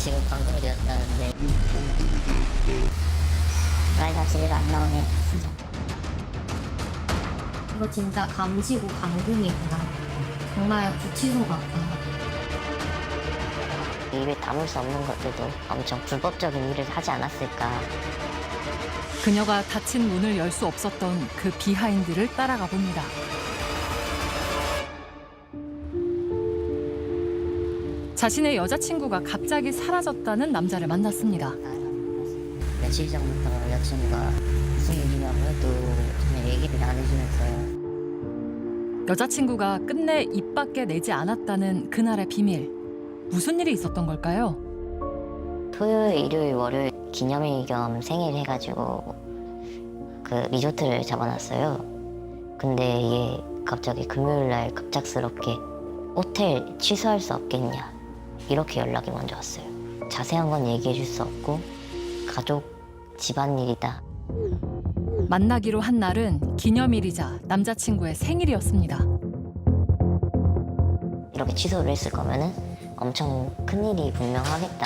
지금 방송이었다는데 프라이버시가 안 나오네. 이거 진짜 감시고 감금이구나. 정말 구치소 같다. 입에 담을 수 없는 것들도 엄청 불법적인 일을 하지 않았을까. 그녀가 닫힌 문을 열 수 없었던 그 비하인드를 따라가 봅니다. 자신의 여자친구가 갑자기 사라졌다는 남자를 만났습니다. 며칠 전부터 여자친구가 무슨 일이냐고 또 그냥 얘기를 안 해주면서 여자친구가 끝내 입 밖에 내지 않았다는 그날의 비밀. 무슨 일이 있었던 걸까요? 토요일, 일요일, 월요일 기념일 겸 생일 해가지고 그 리조트를 잡아놨어요. 근데 이게 갑자기 금요일 날 급작스럽게 호텔 취소할 수 없겠냐 이렇게 연락이 먼저 왔어요. 자세한 건 얘기해 줄 수 없고 가족 집안일이다. 만나기로 한 날은 기념일이자 남자친구의 생일이었습니다. 이렇게 취소를 했을 거면은 엄청 큰일이 분명하겠다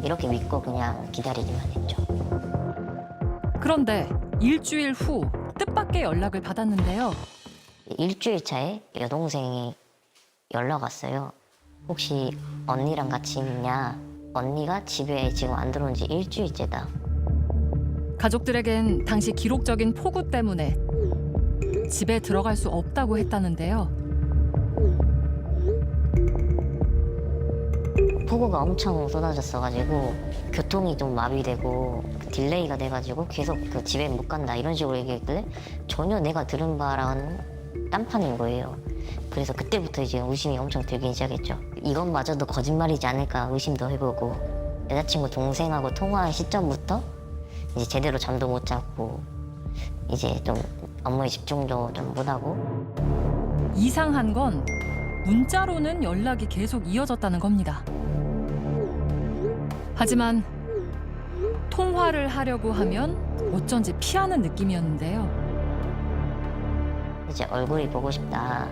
이렇게 믿고 그냥 기다리기만 했죠. 그런데 일주일 후 뜻밖의 연락을 받았는데요. 일주일 차에 여동생이 연락 왔어요. 혹시 언니랑 같이 있냐? 언니가 집에 지금 안 들어온 지 일주일째다. 가족들에겐 당시 기록적인 폭우 때문에 집에 들어갈 수 없다고 했다는데요. 폭우가 엄청 쏟아졌어가지고 교통이 좀 마비되고 딜레이가 돼가지고 계속 그 집에 못 간다 이런 식으로 얘기했길래 전혀 내가 들은 바랑은 딴판인 거예요. 그래서 그때부터 이제 의심이 엄청 들기 시작했죠. 이것마저도 거짓말이지 않을까 의심도 해보고 여자친구 동생하고 통화한 시점부터 이제 제대로 잠도 못 자고 이제 좀 업무에 집중도 좀 못하고. 이상한 건 문자로는 연락이 계속 이어졌다는 겁니다. 하지만 통화를 하려고 하면 어쩐지 피하는 느낌이었는데요. 이제 얼굴이 보고 싶다.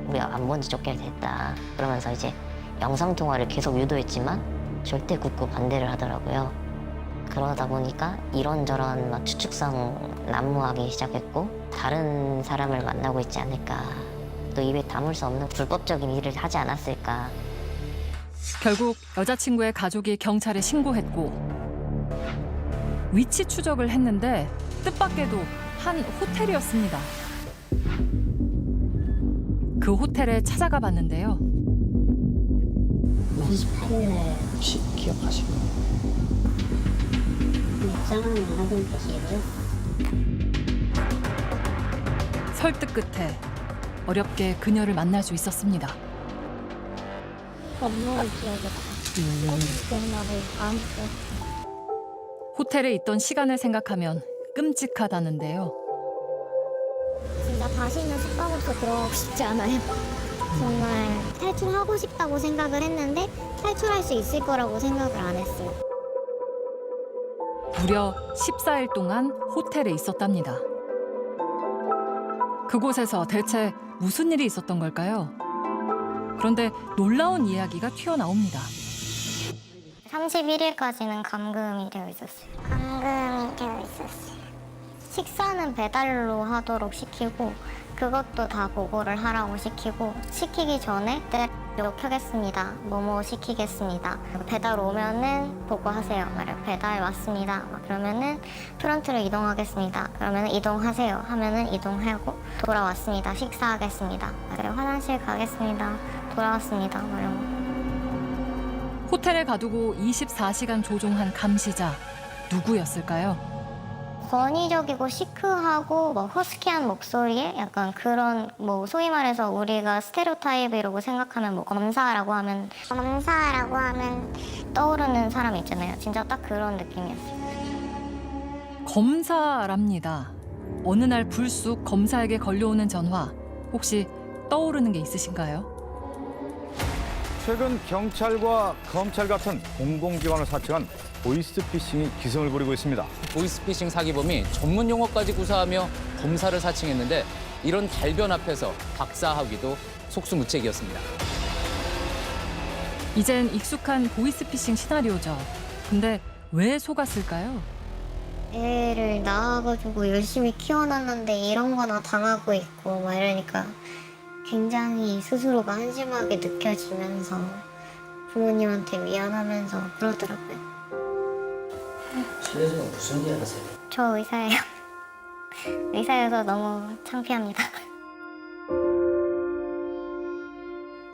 우리 안 본 지 쫓겨야 됐다. 그러면서 이제 영상통화를 계속 유도했지만 절대 굳고 반대를 하더라고요. 그러다 보니까 이런저런 막 추측성 난무하기 시작했고 다른 사람을 만나고 있지 않을까. 또 입에 담을 수 없는 불법적인 일을 하지 않았을까. 결국 여자친구의 가족이 경찰에 신고했고 위치 추적을 했는데 뜻밖에도 한 호텔이었습니다. 그 호텔에 찾아가 봤는데요. 28일에 혹시 기억하시나요? 입장하는 하던 곳이고요. 설득 끝에 어렵게 그녀를 만날 수 있었습니다. 업무를 기억했다. 기억나고 아무튼 호텔에 있던 시간을 생각하면 끔찍하다는데요. 진짜 다시는 숙박업소 들어가고 싶지 않아요. 정말 탈출하고 싶다고 생각을 했는데 탈출할 수 있을 거라고 생각을 안 했어요. 무려 14일 동안 호텔에 있었답니다. 그곳에서 대체 무슨 일이 있었던 걸까요? 그런데 놀라운 이야기가 튀어나옵니다. 31일까지는 감금이 되어 있었어요. 감금이 되어 있었어요. 식사는 배달로 하도록 시키고 그것도 다 보고를 하라고 시키고 시키기 전에 네, 노력하겠습니다. 뭐뭐 시키겠습니다. 배달 오면은 보고하세요. 배달 왔습니다. 그러면은 프런트로 이동하겠습니다. 그러면은 이동하세요. 하면은 이동하고 돌아왔습니다. 식사하겠습니다. 화장실 가겠습니다. 돌아왔습니다. 호텔에 가두고 24시간 조종한 감시자 누구였을까요? 권위적이고 시크하고 허스키한 목소리에 약간 그런 소위 말해서 우리가 스테레오타입이라고 생각하면 검사라고 하면 떠오르는 사람 있잖아요. 진짜 딱 그런 느낌이었어요. 검사랍니다. 어느 날 불쑥 검사에게 걸려오는 전화 혹시 떠오르는 게 있으신가요? 최근 경찰과 검찰 같은 공공기관을 사칭한 보이스피싱이 기승을 부리고 있습니다. 보이스피싱 사기범이 전문 용어까지 구사하며 검사를 사칭했는데 이런 달변 앞에서 박사하기도 속수무책이었습니다. 이젠 익숙한 보이스피싱 시나리오죠. 근데 왜 속았을까요? 애를 낳아가지고 열심히 키워놨는데 이런 거나 당하고 있고 막 이러니까 굉장히 스스로가 한심하게 느껴지면서 부모님한테 미안하면서 그러더라고요. 실례지만 무슨 일 하세요? 저 의사예요. 의사여서 너무 창피합니다.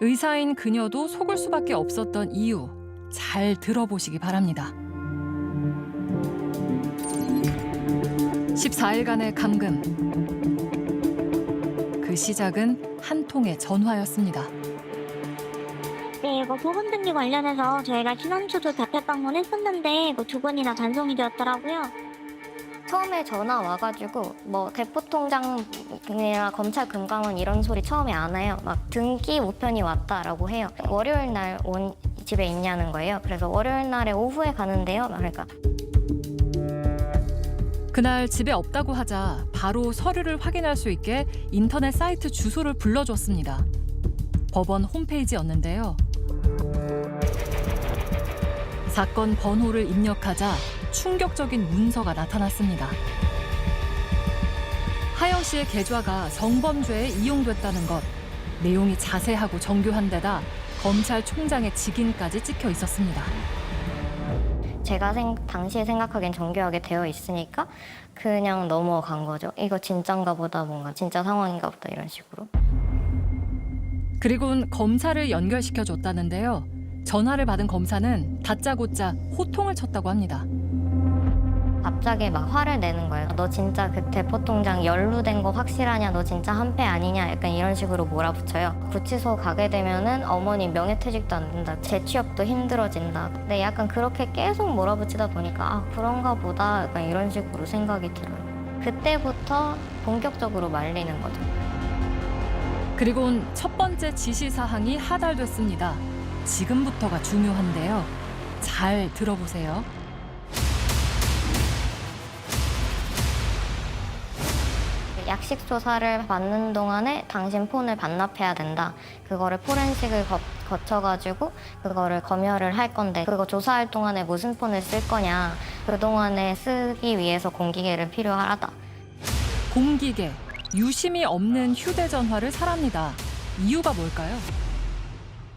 의사인 그녀도 속을 수밖에 없었던 이유 잘 들어보시기 바랍니다. 14일간의 감금. 그 시작은 한 통의 전화였습니다. 네, 이거 보험 등기 관련해서 저희가 지난주도 자택 방문했었는데 뭐 2번이나 단송이 되었더라고요. 처음에 전화 와가지고 뭐 대포통장이나 검찰 금감원 이런 소리 처음에 안 해요. 막 등기 우편이 왔다라고 해요. 월요일 날 온 집에 있냐는 거예요. 그래서 월요일 날에 오후에 가는데요. 막 그러니까 그날 집에 없다고 하자 바로 서류를 확인할 수 있게 인터넷 사이트 주소를 불러줬습니다. 법원 홈페이지였는데요. 사건 번호를 입력하자 충격적인 문서가 나타났습니다. 하영 씨의 계좌가 성범죄에 이용됐다는 것, 내용이 자세하고 정교한 데다 검찰총장의 직인까지 찍혀 있었습니다. 제가 당시에 생각하기엔 정교하게 되어 있으니까 그냥 넘어간 거죠. 이거 진짠가 보다, 뭔가 진짜 상황인가 보다 이런 식으로. 그리고는 검사를 연결시켜줬다는데요. 전화를 받은 검사는 다짜고짜 호통을 쳤다고 합니다. 갑자기 막 화를 내는 거예요. 너 진짜 그 대포통장 연루된 거 확실하냐? 너 진짜 한패 아니냐? 약간 이런 식으로 몰아붙여요. 구치소 가게 되면은 어머니 명예퇴직도 안 된다. 재취업도 힘들어진다. 근데 약간 그렇게 계속 몰아붙이다 보니까 아 그런가 보다 약간 이런 식으로 생각이 들어요. 그때부터 본격적으로 말리는 거죠. 그리고는 첫 번째 지시사항이 하달됐습니다. 지금부터가 중요한데요. 잘 들어보세요. 약식 조사를 받는 동안에 당신 폰을 반납해야 된다. 그거를 포렌식을 거쳐가지고 그거를 검열을 할 건데 그거 조사할 동안에 무슨 폰을 쓸 거냐. 그동안에 쓰기 위해서 공기계를 필요하다. 공기계, 유심이 없는 휴대전화를 사랍니다. 이유가 뭘까요?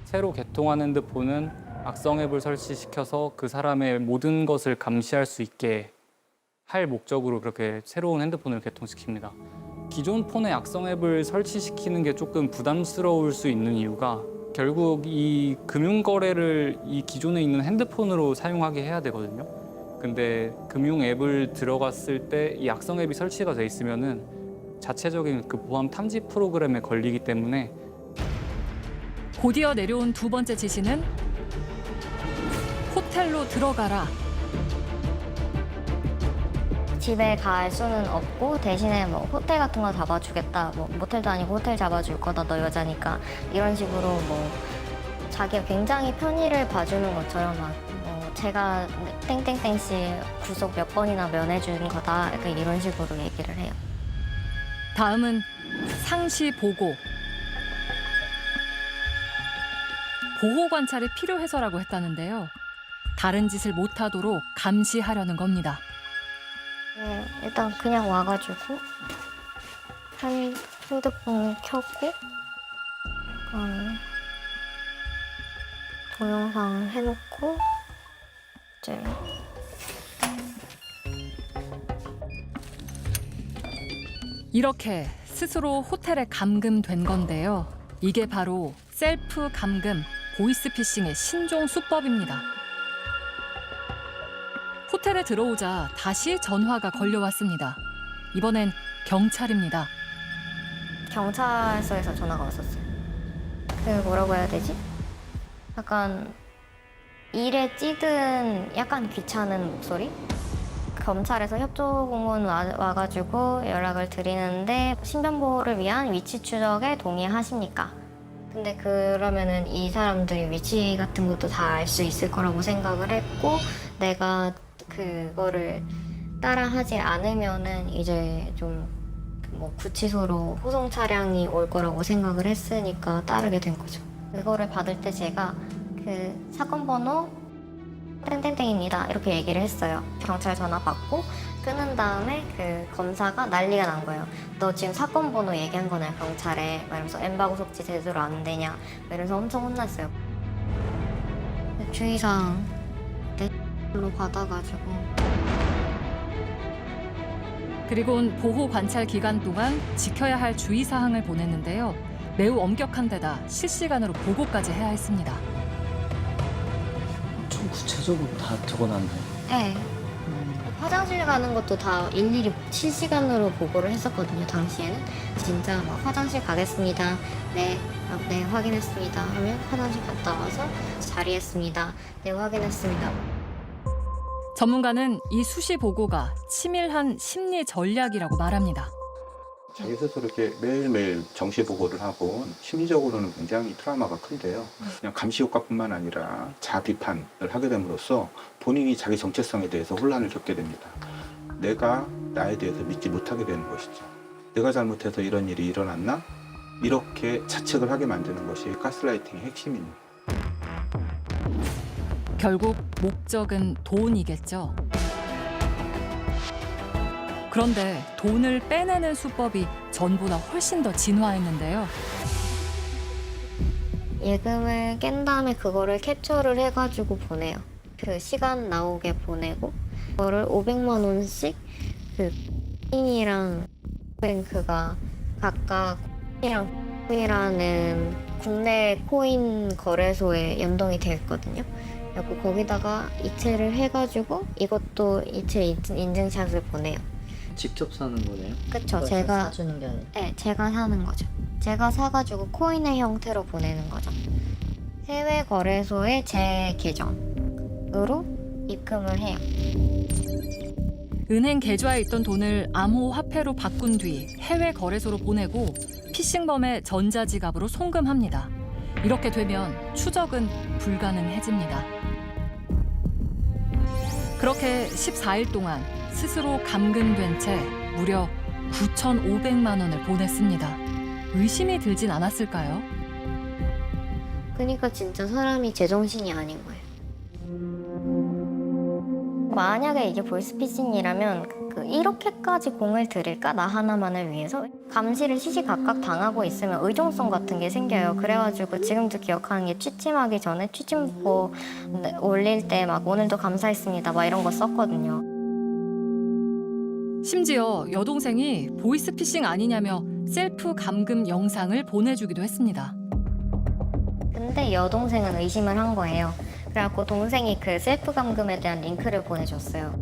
새로 개통한 핸드폰은 악성 앱을 설치시켜서 그 사람의 모든 것을 감시할 수 있게 할 목적으로 그렇게 새로운 핸드폰을 개통시킵니다. 기존 폰에 악성 앱을 설치시키는 게 조금 부담스러울 수 있는 이유가 결국 이 금융거래를 이 기존에 있는 핸드폰으로 사용하게 해야 되거든요. 근데 금융 앱을 들어갔을 때 이 악성 앱이 설치가 돼 있으면은 자체적인 그 보안 탐지 프로그램에 걸리기 때문에 곧이어 내려온 두 번째 지시는 호텔로 들어가라. 집에 갈 수는 없고 대신에 뭐 호텔 같은 거 잡아주겠다. 뭐 모텔도 아니고 호텔 잡아줄 거다. 너 여자니까 이런 식으로 뭐 자기가 굉장히 편의를 봐주는 것처럼 막 제가 땡땡땡 씨 구속 몇 번이나 면해준 거다. 약간 이런 식으로 얘기를 해요. 다음은 상시 보고. 보호 관찰이 필요해서라고 했다는데요. 다른 짓을 못하도록 감시하려는 겁니다. 네, 일단 그냥 와가지고 핸드폰을 켜고 약간 동영상 해놓고 이제 이렇게 스스로 호텔에 감금된 건데요. 이게 바로 셀프 감금, 보이스피싱의 신종 수법입니다. 호텔에 들어오자 다시 전화가 걸려왔습니다. 이번엔 경찰입니다. 경찰서에서 전화가 왔었어요. 그 뭐라고 해야 되지? 약간 일에 찌든 약간 귀찮은 목소리? 검찰에서 협조공문 와가지고 연락을 드리는데 신변보호를 위한 위치 추적에 동의하십니까? 근데 그러면은 이 사람들이 위치 같은 것도 다 알 수 있을 거라고 생각을 했고 내가 그거를 따라하지 않으면은 이제 좀 뭐 구치소로 호송 차량이 올 거라고 생각을 했으니까 따르게 된 거죠. 그거를 받을 때 제가 그 사건 번호 땡땡땡입니다 이렇게 얘기를 했어요. 경찰 전화 받고 끊은 다음에 그 검사가 난리가 난 거예요. 너 지금 사건 번호 얘기한 거냐 경찰에, 막 이러면서 엠바고 속지 제대로 안 되냐, 막 이러면서 엄청 혼났어요. 주의사항 로 받아가지고. 그리고는 보호 관찰 기간 동안 지켜야 할 주의 사항을 보냈는데요. 매우 엄격한 데다 실시간으로 보고까지 해야 했습니다. 좀 구체적으로 다 적어놨나요? 네. 화장실 가는 것도 다 일일이 실시간으로 보고를 했었거든요. 당시에는 진짜 막 화장실 가겠습니다. 네, 네 확인했습니다. 하면 화장실 갔다 와서 자리했습니다. 네 확인했습니다. 전문가는 이 수시 보고가 치밀한 심리 전략이라고 말합니다. 자기 스스로 이렇게 매일매일 정시 보고를 하고 심리적으로는 굉장히 트라우마가 큰데요. 그냥 감시 효과뿐만 아니라 자비판을 하게 됨으로써 본인이 자기 정체성에 대해서 혼란을 겪게 됩니다. 내가 나에 대해서 믿지 못하게 되는 것이죠. 내가 잘못해서 이런 일이 일어났나? 이렇게 자책을 하게 만드는 것이 가스라이팅의 핵심입니다. 결국 목적은 돈이겠죠. 그런데 돈을 빼내는 수법이 전보다 훨씬 더 진화했는데요. 예금을 깬 다음에 그거를 캡처를 해가지고 보내요. 그 시간 나오게 보내고 그거를 500만 원씩 그 코인이랑 뱅크가 각각 코인이라는 국내 코인 거래소에 연동이 되어 있거든요. 그리고 거기다가 이체를 해가지고 이것도 이체 인증샷을 보내요. 직접 사는 거네요? 그쵸, 제가 사주는 게 아니라. 네, 제가 사는 거죠. 제가 사가지고 코인의 형태로 보내는 거죠. 해외 거래소에 제 계정으로 입금을 해요. 은행 계좌에 있던 돈을 암호화폐로 바꾼 뒤 해외 거래소로 보내고 피싱범의 전자지갑으로 송금합니다. 이렇게 되면 추적은 불가능해집니다. 그렇게 14일 동안 스스로 감금된 채 무려 9,500만 원을 보냈습니다. 의심이 들진 않았을까요? 그러니까 진짜 사람이 제정신이 아닌 거예요. 만약에 이게 보이스피싱이라면 이렇게까지 공을 들일까? 나 하나만을 위해서? 감시를 시시각각 당하고 있으면 의존성 같은 게 생겨요. 그래가지고 지금도 기억하는 게 취침하기 전에 취침보 올릴 때 막 오늘도 감사했습니다 막 이런 거 썼거든요. 심지어 여동생이 보이스피싱 아니냐며 셀프 감금 영상을 보내주기도 했습니다. 근데 여동생은 의심을 한 거예요. 그래갖고 동생이 그 셀프 감금에 대한 링크를 보내줬어요.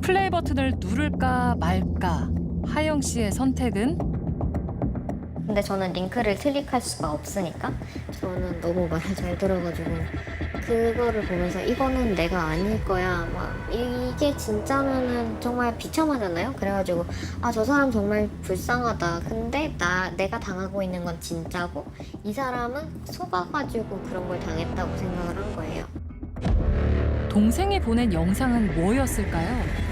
플레이 버튼을 누를까 말까 하영 씨의 선택은 근데 저는 링크를 클릭할 수가 없으니까 저는 너무 말을 잘 들어가지고 그거를 보면서 이거는 내가 아닐 거야 막 이게 진짜면은 정말 비참하잖아요. 그래가지고 아 저 사람 정말 불쌍하다. 근데 내가 당하고 있는 건 진짜고 이 사람은 속아가지고 그런 걸 당했다고 생각을 한 거예요. 동생이 보낸 영상은 뭐였을까요?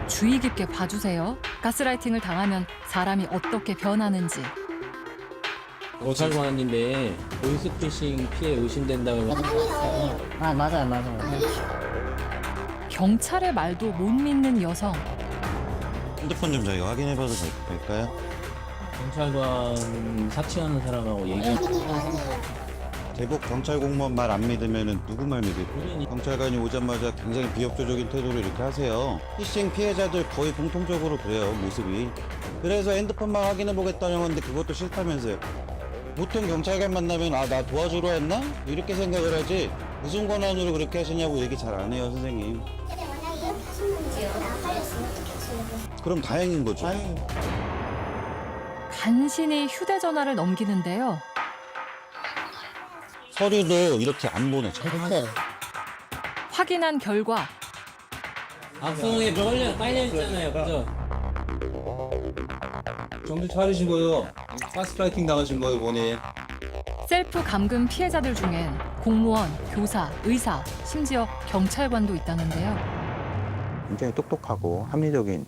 주의 깊게 봐주세요. 가스라이팅을 당하면 사람이 어떻게 변하는지. 경찰관인데 보이스피싱 피해 의심된다고 아 맞아요. 경찰의 말도 못 믿는 여성. 핸드폰 좀 저희가 확인해봐도 될까요? 경찰관 사칭하는 사람하고 얘기하는 대북 경찰 공무원 말 안 믿으면 누구 말 믿을까요? 경찰관이 오자마자 굉장히 비협조적인 태도를 이렇게 하세요. 피싱 피해자들 거의 공통적으로 그래요, 모습이. 그래서 핸드폰만 확인해보겠다는 건데 그것도 싫다면서요. 보통 경찰관 만나면 아, 나 도와주러 왔나? 이렇게 생각을 하지 무슨 권한으로 그렇게 하시냐고 얘기 잘 안 해요, 선생님. 그럼 다행인 거죠. 간신히 휴대전화를 넘기는데요. 서류도 이렇게 안 보내. 확인한 결과 악성에 빨려 있잖아요, 그죠? 정신 차리신 거예요. 가스라이팅 당하신 거예요, 본인. 셀프 감금 피해자들 중엔 공무원, 교사, 의사, 심지어 경찰관도 있다는데요. 굉장히 똑똑하고 합리적인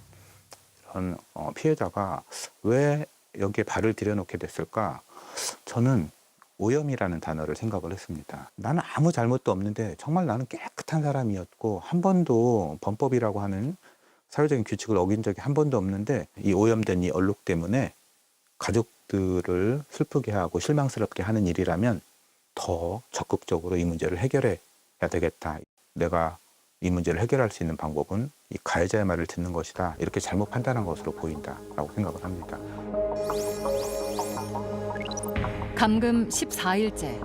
그런 피해자가 왜 여기에 발을 들여놓게 됐을까? 저는 오염이라는 단어를 생각을 했습니다. 나는 아무 잘못도 없는데 정말 나는 깨끗한 사람이었고 한 번도 범법이라고 하는 사회적인 규칙을 어긴 적이 한 번도 없는데 이 오염된 이 얼룩 때문에 가족들을 슬프게 하고 실망스럽게 하는 일이라면 더 적극적으로 이 문제를 해결해야 되겠다. 내가 이 문제를 해결할 수 있는 방법은 이 가해자의 말을 듣는 것이다. 이렇게 잘못 판단한 것으로 보인다라고 생각을 합니다. 감금 14일째.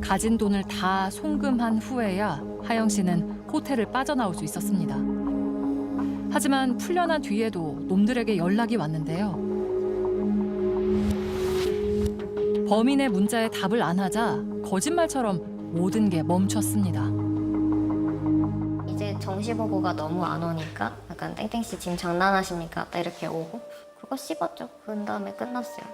가진 돈을 다 송금한 후에야 하영 씨는 호텔을 빠져나올 수 있었습니다. 하지만 풀려난 뒤에도 놈들에게 연락이 왔는데요. 범인의 문자에 답을 안 하자 거짓말처럼 모든 게 멈췄습니다. 이제 정시보고가 너무 안 오니까 약간 땡땡씨 지금 장난하십니까? 딱 이렇게 오고 그거 씹었죠. 그 다음에 끝났어요.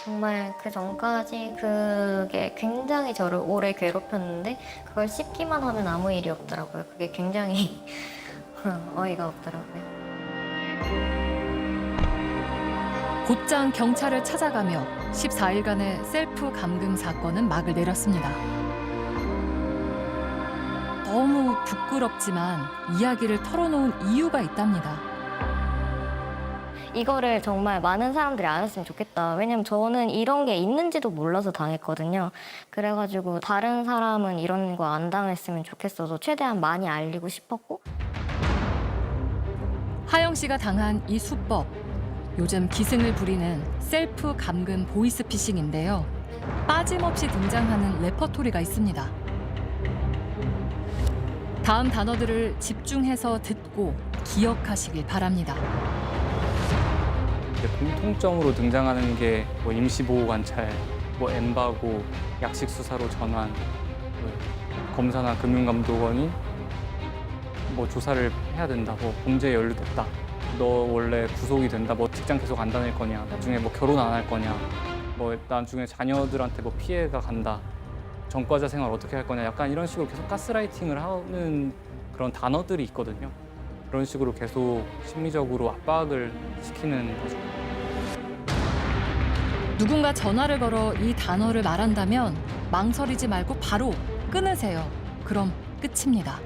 정말 그 전까지 그게 굉장히 저를 오래 괴롭혔는데 그걸 씹기만 하면 아무 일이 없더라고요. 그게 굉장히 어이가 없더라고요. 곧장 경찰을 찾아가며 14일간의 셀프 감금 사건은 막을 내렸습니다. 너무 부끄럽지만 이야기를 털어놓은 이유가 있답니다. 이거를 정말 많은 사람들이 알았으면 좋겠다. 왜냐면 저는 이런 게 있는지도 몰라서 당했거든요. 그래가지고 다른 사람은 이런 거 안 당했으면 좋겠어서 최대한 많이 알리고 싶었고. 하영 씨가 당한 이 수법, 요즘 기승을 부리는 셀프 감금 보이스피싱인데요. 빠짐없이 등장하는 레퍼토리가 있습니다. 다음 단어들을 집중해서 듣고 기억하시길 바랍니다. 공통점으로 등장하는 게 뭐 임시보호 관찰, 뭐 엠바고, 약식 수사로 전환, 뭐 검사나 금융감독원이 뭐 조사를 해야 된다, 뭐 범죄에 연루됐다, 너 원래 구속이 된다, 뭐 직장 계속 안 다닐 거냐, 나중에 뭐 결혼 안 할 거냐, 뭐 나중에 자녀들한테 뭐 피해가 간다, 전과자 생활 어떻게 할 거냐, 약간 이런 식으로 계속 가스라이팅을 하는 그런 단어들이 있거든요. 그런 식으로 계속 심리적으로 압박을 시키는 거죠. 누군가 전화를 걸어 이 단어를 말한다면 망설이지 말고 바로 끊으세요. 그럼 끝입니다.